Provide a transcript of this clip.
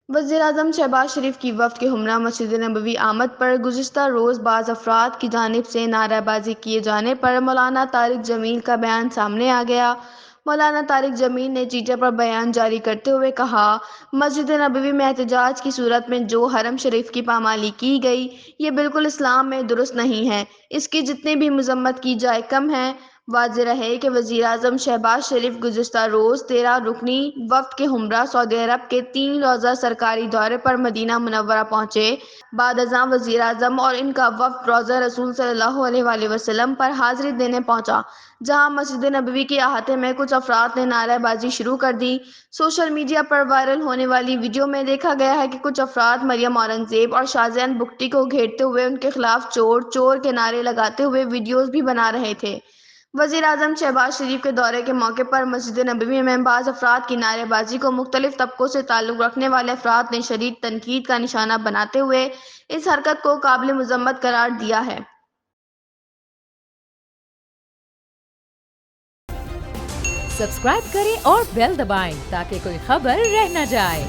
وزیراعظم شہباز شریف کی وفد کے ہمراہ مسجد نبوی آمد پر گزشتہ روز بعض افراد کی جانب سے نعرہ بازی کیے جانے پر مولانا طارق جمیل کا بیان سامنے آ گیا۔ مولانا طارق جمیل نے ٹوئٹر پر بیان جاری کرتے ہوئے کہا، مسجد نبوی میں احتجاج کی صورت میں جو حرم شریف کی پامالی کی گئی، یہ بالکل اسلام میں درست نہیں ہے، اس کی جتنی بھی مذمت کی جائے کم ہے۔ واضح رہے کہ وزیراعظم شہباز شریف گزشتہ روز 13 رکنی وفد کے ہمراہ سعودی عرب کے 3 روزہ سرکاری دورے پر مدینہ منورہ پہنچے۔ بعد ازاں وزیراعظم اور ان کا وفد روضہ رسول صلی اللہ علیہ وآلہ وسلم پر حاضری دینے پہنچا، جہاں مسجد نبوی کے احاطے میں کچھ افراد نے نعرہ بازی شروع کر دی۔ سوشل میڈیا پر وائرل ہونے والی ویڈیو میں دیکھا گیا ہے کہ کچھ افراد مریم اورنگزیب اور شاذیان بگٹی کو گھیرتے ہوئے ان کے خلاف چور چور کے نعرے لگاتے ہوئے ویڈیوز بھی بنا رہے تھے۔ وزیراعظم شہباز شریف کے دورے کے موقع پر مسجد نبوی میں بعض افراد کی نعرے بازی کو مختلف طبقوں سے تعلق رکھنے والے افراد نے شدید تنقید کا نشانہ بناتے ہوئے اس حرکت کو قابل مذمت قرار دیا ہے۔ سبسکرائب کریں اور بیل دبائیں تاکہ کوئی خبر رہ نہ جائے۔